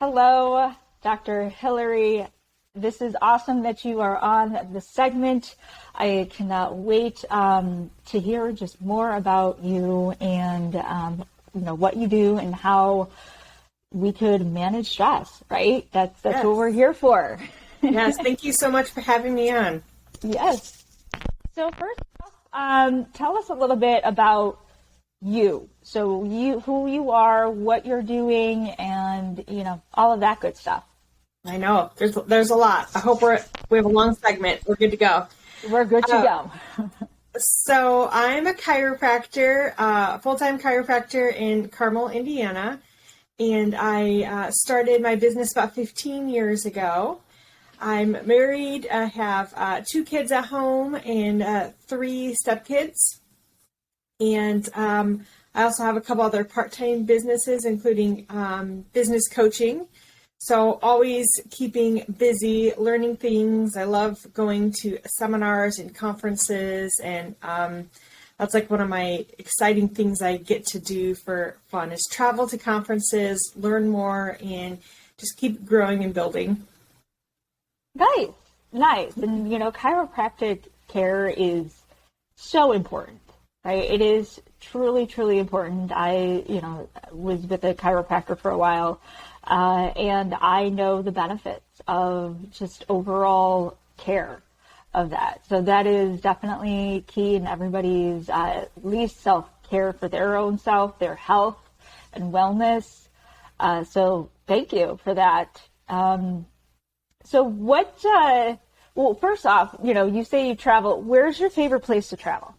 Hello, Dr. Hilary. This is awesome that you are on this segment. I cannot wait to hear just more about you and what you do and how we could manage stress. Right? That's Yes. what we're here for. Yes. Thank you so much for having me on. Yes. So first off, tell us a little bit about you. So who you are, what you're doing, and all of that good stuff. I know there's a lot. I hope we have a long segment. We're good to go. We're good to go. So I'm a chiropractor, full-time chiropractor in Carmel, Indiana, and I started my business about 15 years ago. I'm married. I have 2 kids at home and 3 stepkids. And I also have a couple other part-time businesses, including business coaching. So always keeping busy, learning things. I love going to seminars and conferences, and that's like one of my exciting things I get to do for fun is travel to conferences, learn more, and just keep growing and building. Nice. And chiropractic care is so important. Right? It is truly, truly important. I, was with a chiropractor for a while, and I know the benefits of just overall care of that. So that is definitely key in everybody's at least self-care for their own self, their health and wellness. So thank you for that. So what, well, first off, you say you travel. Where's your favorite place to travel?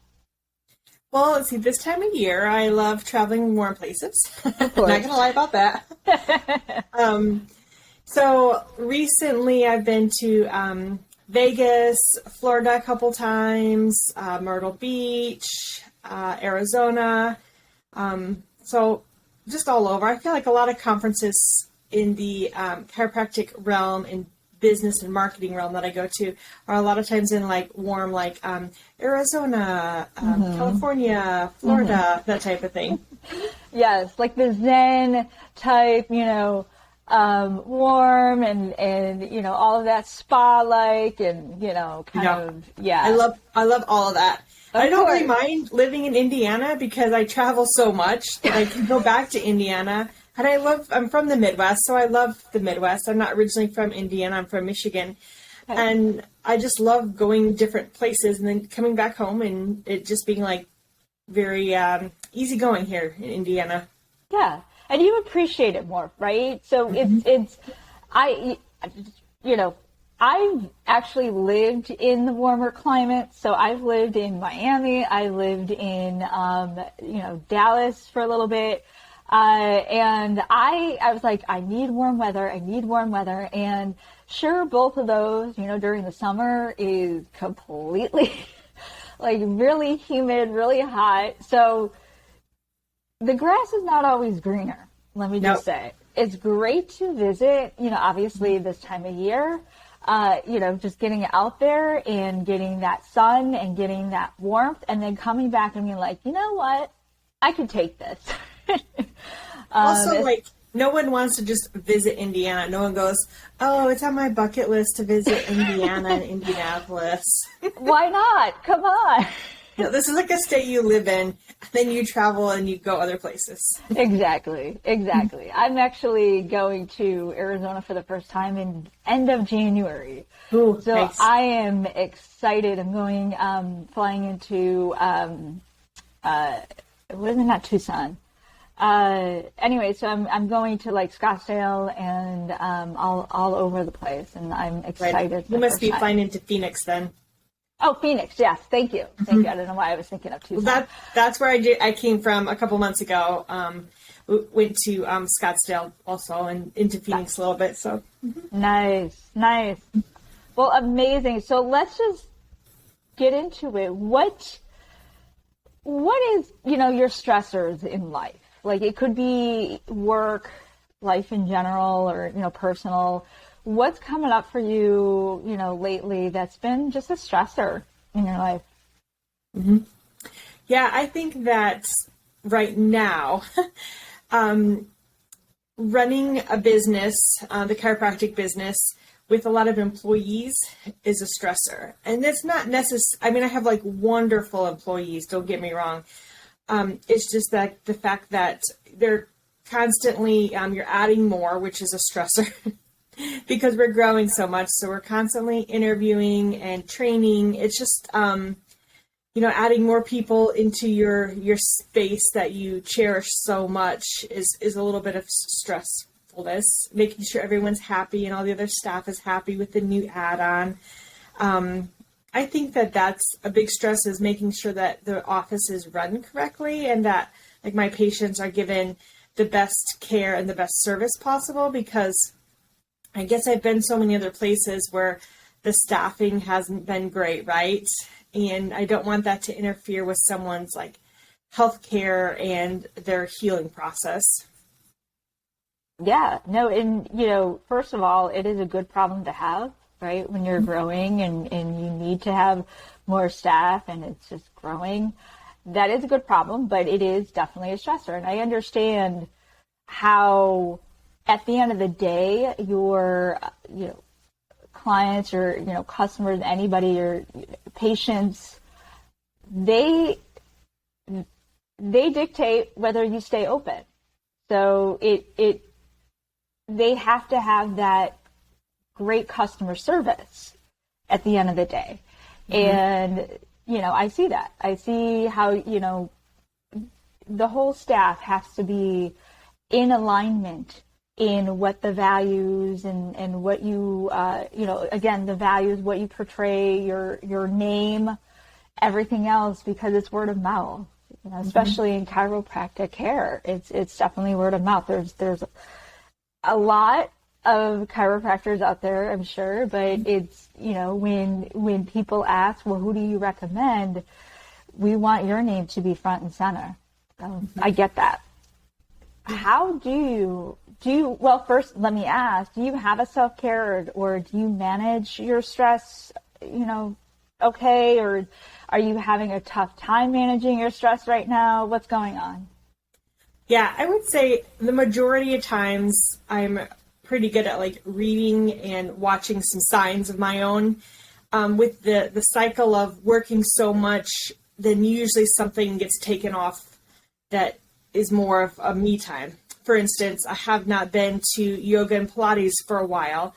Well, let's see, this time of year, I love traveling warm places. Not going to lie about that. So recently I've been to Vegas, Florida a couple times, Myrtle Beach, Arizona. So just all over. I feel like a lot of conferences in the chiropractic realm and business and marketing realm that I go to are a lot of times in like warm, like Arizona, California, Florida, that type of thing. Yes, like the Zen type, warm and all of that spa-like and, yeah. I love all of that. Of I don't course. really mind living in Indiana because I travel so much that I can go back to Indiana. And I'm from the Midwest, so I love the Midwest. I'm not originally from Indiana, I'm from Michigan. Okay. And I just love going different places and then coming back home and it just being like very easy going here in Indiana. Yeah, and you appreciate it more, right? So I've actually lived in the warmer climate. So I've lived in Miami. I lived in, Dallas for a little bit. And I was like, I need warm weather. And sure, both of those, during the summer is completely like really humid, really hot. So the grass is not always greener. Let me just say it's great to visit, obviously this time of year, just getting out there and getting that sun and getting that warmth and then coming back and being like, you know what? I could take this. Also, like, no one wants to just visit Indiana. No one goes, oh, it's on my bucket list to visit Indiana and Indianapolis. Why not? Come on. This is like a state you live in, then you travel and you go other places. Exactly. I'm actually going to Arizona for the first time in end of January. Ooh, so nice. I am excited. I'm going, flying into, not Tucson. Anyway, so I'm going to like Scottsdale and all over the place, and I'm excited. Right. You must be flying into Phoenix then. Oh, Phoenix, yes, thank you. I don't know why I was thinking of Tucson. Well, that's where I came from a couple months ago. Went to Scottsdale also and into Phoenix a little bit. So Nice. Well, amazing. So let's just get into it. What is your stressors in life? Like it could be work, life in general, or personal. What's coming up for you, lately that's been just a stressor in your life? Mm-hmm. Yeah, I think that right now, running a business, the chiropractic business, with a lot of employees is a stressor. And it's not necessary. I mean, I have like wonderful employees, don't get me wrong. It's just that the fact that they're constantly, you're adding more, which is a stressor because we're growing so much. So we're constantly interviewing and training. It's just, adding more people into your space that you cherish so much is a little bit of stressfulness, making sure everyone's happy and all the other staff is happy with the new add-on. I think that that's a big stress, is making sure that the office is run correctly and that like my patients are given the best care and the best service possible, because I guess I've been so many other places where the staffing hasn't been great, right? And I don't want that to interfere with someone's like healthcare and their healing process. Yeah, no, and first of all, it is a good problem to have, right? When you're growing and you need to have more staff and it's just growing, that is a good problem, but it is definitely a stressor. And I understand how at the end of the day, your, clients or, customers, anybody, or patients, they dictate whether you stay open. So they have to have that great customer service at the end of the day. Mm-hmm. And, I see that. I see how, the whole staff has to be in alignment in what the values and what you, again, the values, what you portray, your name, everything else, because it's word of mouth, especially in chiropractic care. It's definitely word of mouth. There's a lot of chiropractors out there, I'm sure, but it's, when people ask, well, who do you recommend? We want your name to be front and center. So I get that. How do you, well, first let me ask, do you have a self-care or do you manage your stress, okay? Or are you having a tough time managing your stress right now? What's going on? Yeah, I would say the majority of times I'm pretty good at like reading and watching some signs of my own. With the cycle of working so much, then usually something gets taken off that is more of a me time. For instance, I have not been to yoga and Pilates for a while,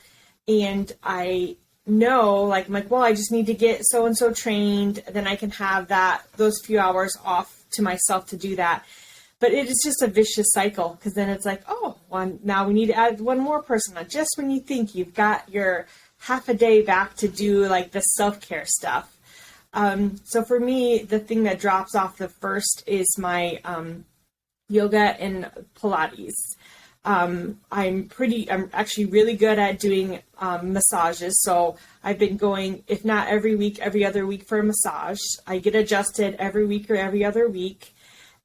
and I know, I'm like, well, I just need to get so-and-so trained, then I can have those few hours off to myself to do that. But it is just a vicious cycle, because then it's like, oh, well, now we need to add one more person on, just when you think you've got your half a day back to do like the self-care stuff. So for me, the thing that drops off the first is my yoga and Pilates. I'm actually really good at doing massages. So I've been going, if not every week, every other week for a massage. I get adjusted every week or every other week.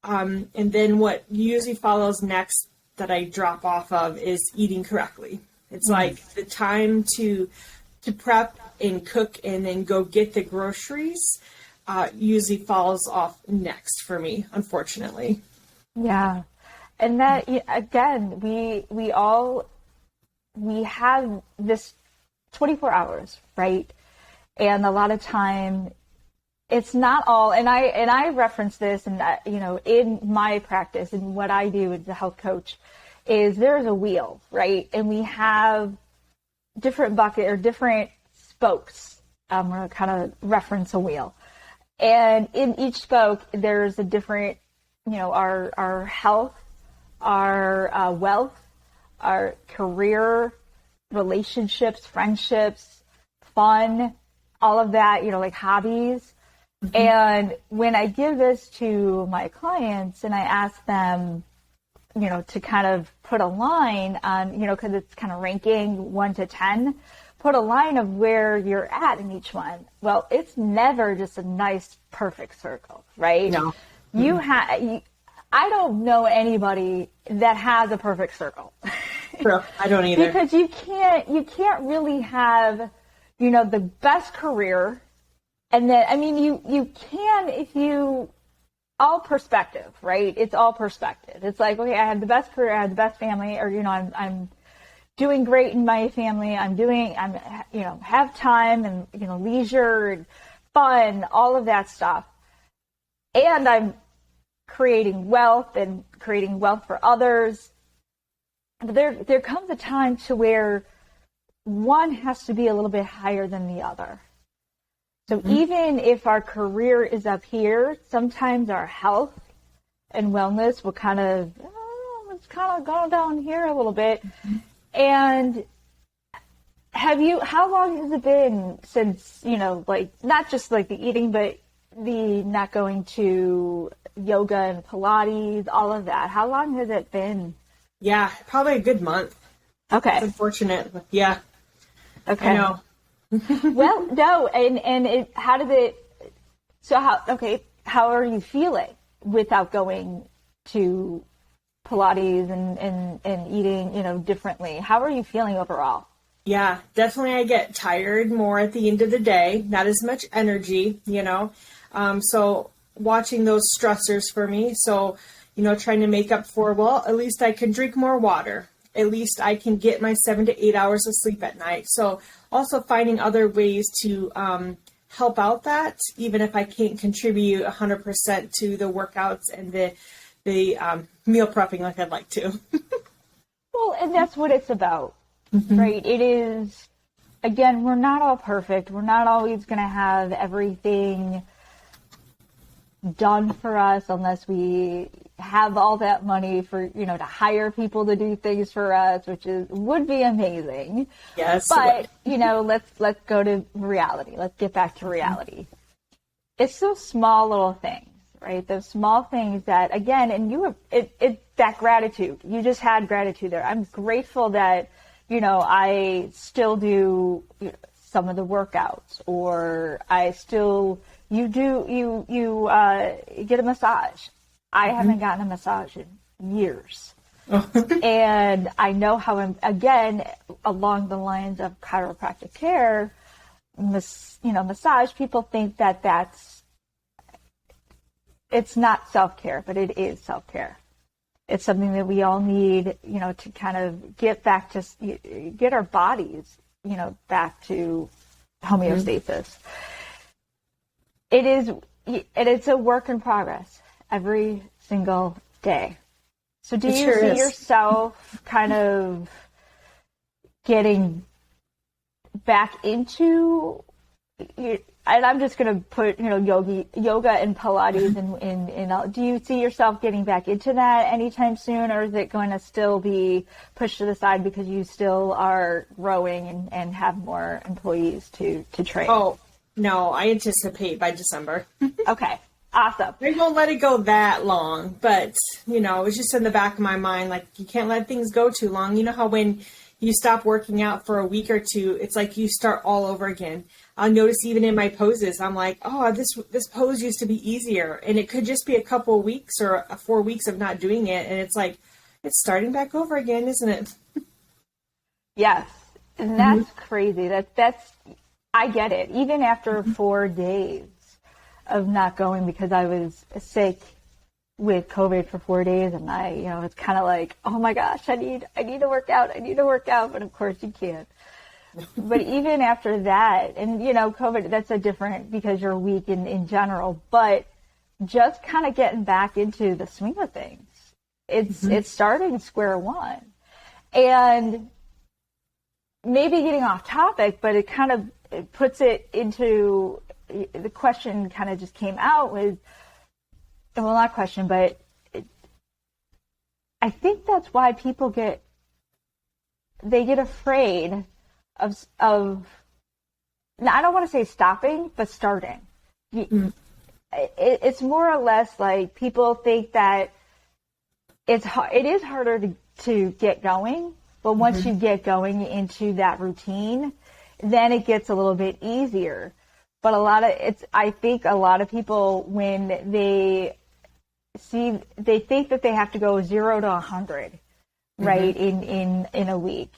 And then what usually follows next that I drop off of is eating correctly. It's like the time to prep and cook and then go get the groceries usually falls off next for me, unfortunately. Yeah. And that, again, we have this 24 hours, right? And a lot of time it's not all, and I reference this and in my practice and what I do as a health coach is there's a wheel, right? And we have different bucket or different spokes. We're going to kind of reference a wheel. And in each spoke, there's a different, our health, our wealth, our career, relationships, friendships, fun, all of that, like hobbies. Mm-hmm. And when I give this to my clients and I ask them, to kind of put a line on, because it's kind of ranking 1 to 10, put a line of where you're at in each one. Well, it's never just a nice, perfect circle, right? No. I don't know anybody that has a perfect circle. True. I don't either. Because you can't really have, the best career. And then, you can if you all perspective, right? It's all perspective. It's like, okay, I have the best career, I have the best family, or, I'm doing great in my family. Have time and, leisure and fun, all of that stuff. And I'm creating wealth for others. But there comes a time to where one has to be a little bit higher than the other. So even if our career is up here, sometimes our health and wellness will it's kind of gone down here a little bit. And how long has it been since, not just like the eating, but the not going to yoga and Pilates, all of that? How long has it been? Yeah, probably a good month. Okay. It's unfortunate. Yeah. Okay. I know. Well, no, and how are you feeling without going to Pilates and eating, differently? How are you feeling overall? Yeah, definitely I get tired more at the end of the day, not as much energy, so watching those stressors for me. So, trying to make up for, at least I can drink more water. At least I can get my 7 to 8 hours of sleep at night. So also finding other ways to help out that, even if I can't contribute 100% to the workouts and the meal prepping like I'd like to. Well, and that's what it's about, right? It is, again, we're not all perfect. We're not always going to have everything done for us unless we have all that money for, to hire people to do things for us, which would be amazing. Yes. But, let's go to reality. Let's get back to reality. It's those small little things, right? Those small things that, again, and it's that gratitude. You just had gratitude there. I'm grateful that, I still do some of the workouts, or you get a massage. I haven't gotten a massage in years. And I know how, again, along the lines of chiropractic care, massage, people think it's not self-care, but it is self-care. It's something that we all need, to kind of get our bodies, back to homeostasis. It's a work in progress every single day. So do you see yourself kind of getting back into, and I'm just going to put, yoga and Pilates in, do you see yourself getting back into that anytime soon, or is it going to still be pushed to the side because you still are growing and have more employees to train? Oh, no, I anticipate by December. Okay. Awesome. I won't let it go that long, but, it's just in the back of my mind, like, you can't let things go too long. You know how when you stop working out for a week or two, it's like you start all over again. I'll notice even in my poses, I'm like, oh, this pose used to be easier. And it could just be a couple of weeks or 4 weeks of not doing it. And it's like, it's starting back over again, isn't it? Yes. And that's crazy. I get it. Even after 4 days of not going because I was sick with COVID for 4 days, and it's kind of like, oh my gosh, I need to work out. But of course you can't. But even after that, and COVID, that's a different, because you're weak in general, but just kind of getting back into the swing of things. It's starting square one. And maybe getting off topic, but it kind of puts it into, the question kind of just came out with, well, not question, but I think that's why people get afraid of now, I don't want to say stopping, but starting. It's more or less like people think that it is harder to get going, but once you get going into that routine, then it gets a little bit easier. But I think a lot of people, when they think that they have to go 0 to 100, right, in a week.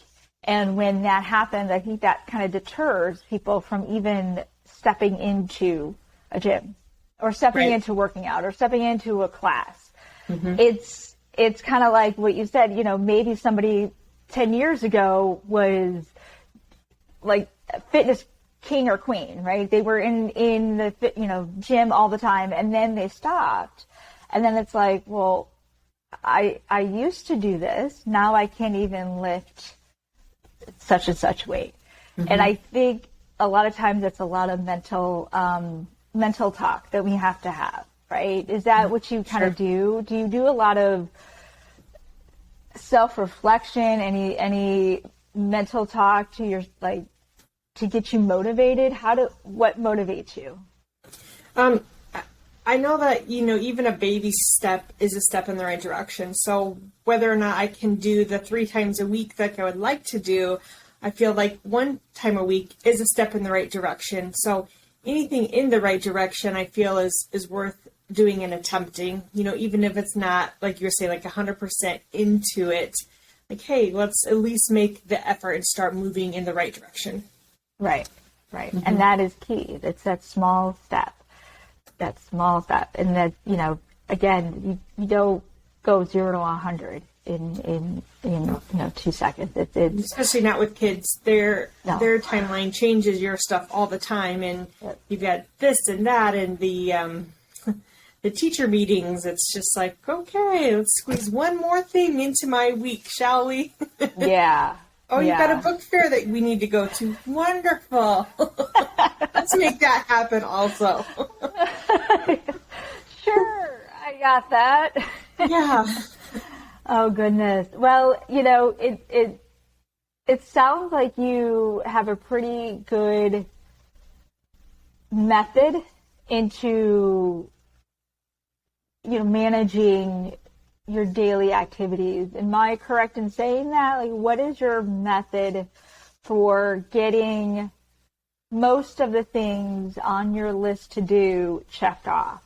And when that happens, I think that kind of deters people from even stepping into a gym. or stepping Right. into working out or stepping into a class. Mm-hmm. It's kind of like what you said, maybe somebody 10 years ago was like a fitness king or queen, right? They were in the gym all the time, and then they stopped. And then it's like, well, I used to do this. Now I can't even lift such and such weight. Mm-hmm. And I think a lot of times it's a lot of mental talk that we have to have, right? Is that what you kind of do? Do you do a lot of self-reflection, any mental talk to your, like, to get you motivated? What motivates you? I know that, even a baby step is a step in the right direction. So whether or not I can do the 3 times a week that I would like to do, I feel like 1 time a week is a step in the right direction. So anything in the right direction, I feel is worth doing and attempting, even if it's not, like you were saying, like 100% into it. Like, hey, let's at least make the effort and start moving in the right direction. Right. Mm-hmm. And that is key. It's that small step. And that, again, you don't go 0 to 100 in 2 seconds. It's especially not with kids. Their timeline changes your stuff all the time, and you've got this and that, and the teacher meetings. It's just like, okay, let's squeeze one more thing into my week, shall we? Yeah. Oh, you've got a book fair that we need to go to. Wonderful. Let's make that happen also. Sure, I got that. Yeah. Oh, goodness. Well, it sounds like you have a pretty good method into, managing your daily activities. Am I correct in saying that? Like, what is your method for getting most of the things on your list to do checked off?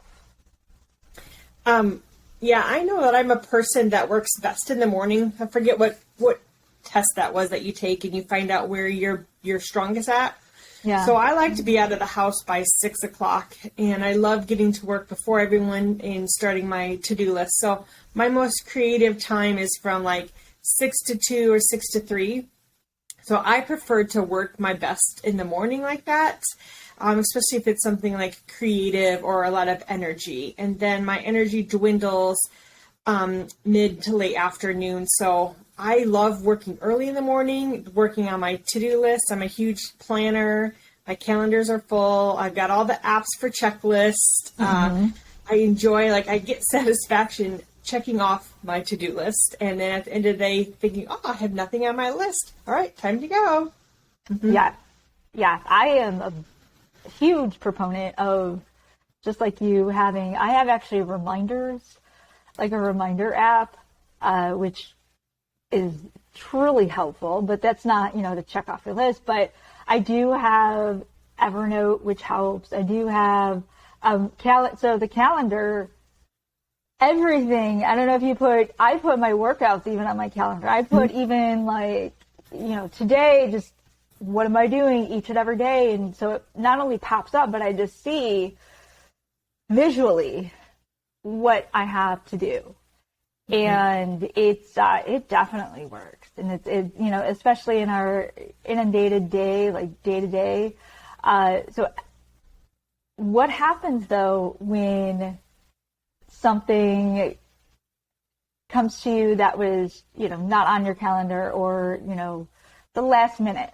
Yeah, I know that I'm a person that works best in the morning. I forget what test that was that you take, and you find out where you're strongest at. Yeah. So I like to be out of the house by 6 o'clock, and I love getting to work before everyone and starting my to-do list. So my most creative time is from like 6 to 2 or 6 to 3. So I prefer to work my best in the morning like that, especially if it's something like creative or a lot of energy. And then my energy dwindles mid to late afternoon. So I love working early in the morning, working on my to-do list. I'm a huge planner. My calendars are full. I've got all the apps for checklist. Mm-hmm. I enjoy, I get satisfaction checking off my to-do list. And then at the end of the day, thinking, I have nothing on my list. All right, time to go. Mm-hmm. Yeah. I am a huge proponent of, just like you, I have actually reminders, like a reminder app, which is truly helpful, but that's not, to check off your list. But I do have Evernote, which helps. I do have so the calendar, everything. I don't know if I put my workouts even on my calendar. I put even today, just what am I doing each and every day? And so it not only pops up, but I just see visually what I have to do. And it definitely works. And it's especially in our inundated day, like day to day. So what happens though when something comes to you that was, not on your calendar, or, the last minute?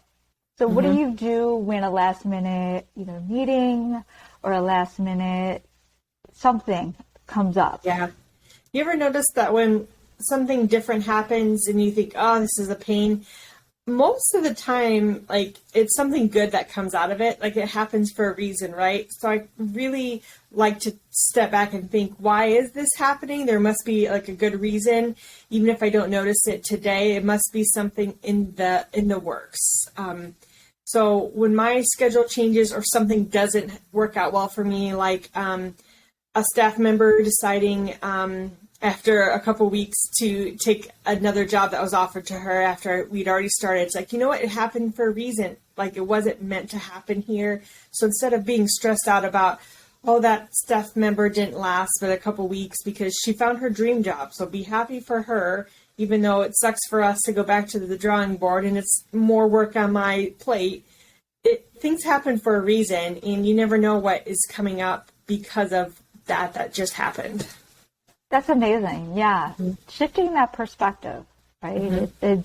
So what do you do when a last minute, meeting or a last minute something comes up? Yeah. You ever notice that when something different happens and you think, oh, this is a pain, most of the time, it's something good that comes out of it. It happens for a reason, right? So I really like to step back and think, why is this happening? There must be a good reason. Even if I don't notice it today, it must be something in the works. So when my schedule changes or something doesn't work out well for me, a staff member deciding after a couple weeks to take another job that was offered to her after we'd already started. It's like, you know what? It happened for a reason. It wasn't meant to happen here. So instead of being stressed out about, oh, that staff member didn't last but a couple weeks because she found her dream job. So be happy for her, even though it sucks for us to go back to the drawing board and it's more work on my plate. Things happen for a reason, and you never know what is coming up because of that just happened. That's amazing. Yeah. Mm-hmm. Shifting that perspective, right? Mm-hmm.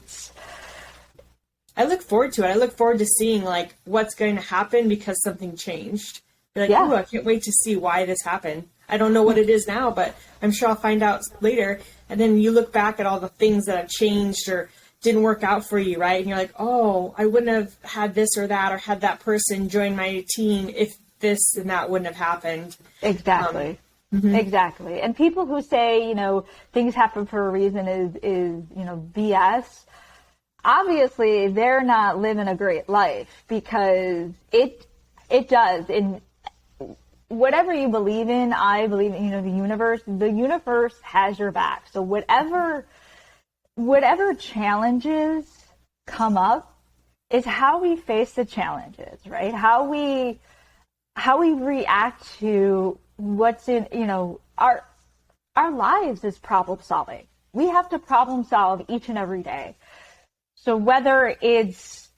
I look forward to it. I look forward to seeing like what's going to happen because something changed. You're like, ooh, I can't wait to see why this happened. I don't know what it is now, but I'm sure I'll find out later. And then you look back at all the things that have changed or didn't work out for you, right? And you're like, oh, I wouldn't have had this or that or had that person join my team if this and that wouldn't have happened. Exactly. Exactly. And people who say, you know, things happen for a reason is you know, BS. Obviously, they're not living a great life because it does. In whatever you believe in, I believe in, you know, the universe has your back. So whatever challenges come up is how we face the challenges, right? How we react to what's in, you know, our lives is problem solving. We have to problem solve each and every day. So whether it's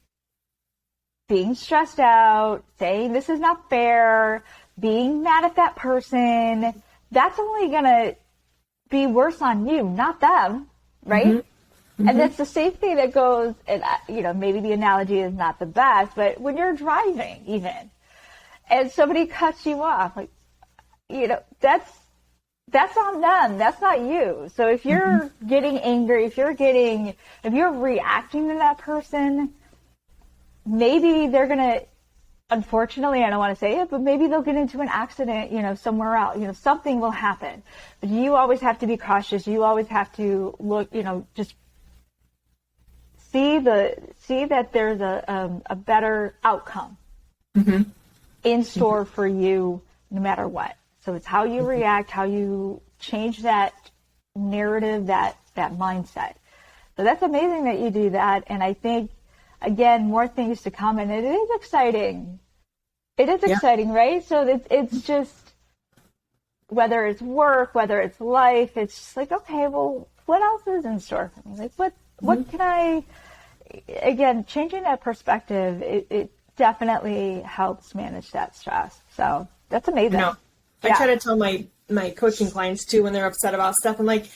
being stressed out, saying this is not fair, being mad at that person, that's only going to be worse on you, not them, right? Mm-hmm. And that's the same thing that goes, and you know, maybe the analogy is not the best, but when you're driving even, and somebody cuts you off, like, you know, that's on them. That's not you. So if you're getting angry, if you're reacting to that person, maybe they're going to, unfortunately, I don't want to say it, but maybe they'll get into an accident, you know, somewhere else, you know, something will happen. But you always have to be cautious. You always have to look, you know, just see that there's a better outcome in store for you no matter what. So it's how you react, how you change that narrative, that mindset. So that's amazing that you do that. And I think, again, more things to come. And it is exciting. It is exciting, right? So it's just, whether it's work, whether it's life, it's just like, okay, well, what else is in store for me? Like, what can I, again, changing that perspective, it definitely helps manage that stress. So that's amazing. No. I try to tell my coaching clients too when they're upset about stuff. I'm like,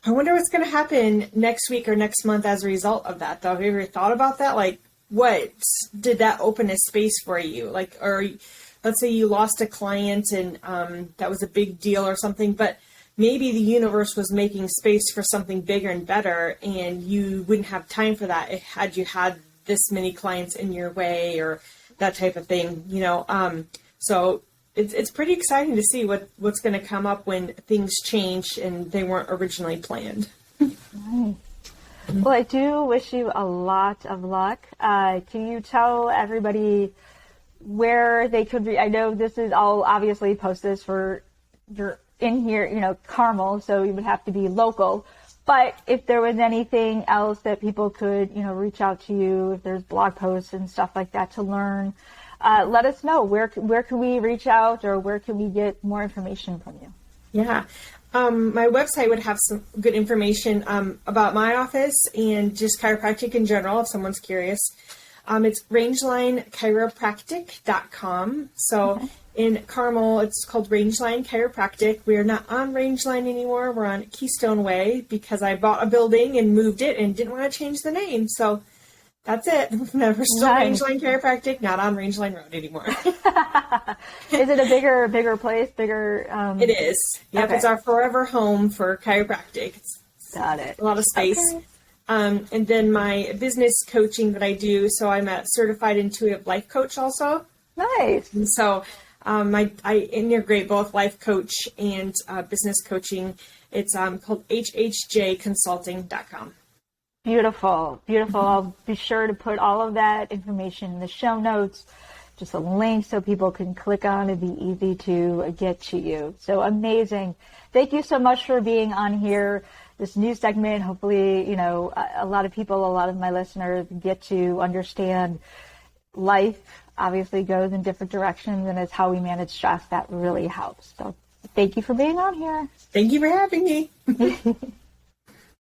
I wonder what's going to happen next week or next month as a result of that, though. Have you ever thought about that? Like, what did that open a space for you? Like, or let's say you lost a client and that was a big deal or something, but maybe the universe was making space for something bigger and better, and you wouldn't have time for that had you had this many clients in your way or that type of thing, you know. So it's pretty exciting to see what's going to come up when things change and they weren't originally planned. Nice. Well, I do wish you a lot of luck. Can you tell everybody where they could I know this is all obviously post this for you're in here, you know, Carmel, so you would have to be local. But if there was anything else that people could, you know, reach out to you, if there's blog posts and stuff like that to learn, let us know. Where can we reach out, or where can we get more information from you? Yeah. My website would have some good information about my office and just chiropractic in general, if someone's curious. It's Rangeline Chiropractic.com. So in Carmel, it's called Rangeline Chiropractic. We are not on Rangeline anymore. We're on Keystone Way because I bought a building and moved it and didn't want to change the name. So that's it. We're still Rangeline Chiropractic, not on Rangeline Road anymore. Is it a bigger place? It is. Yep, okay. It's our forever home for chiropractic. Got it. A lot of space. Okay. And then my business coaching that I do, so I'm a certified intuitive life coach also. Nice. And so I integrate both life coach and business coaching. It's called HHJ Consulting.com. Beautiful. I'll be sure to put all of that information in the show notes, just a link so people can click on. It'd be easy to get to you. So amazing. Thank you so much for being on here. This new segment, hopefully, you know, a lot of people, a lot of my listeners get to understand life obviously goes in different directions, and it's how we manage stress that really helps. So thank you for being on here. Thank you for having me.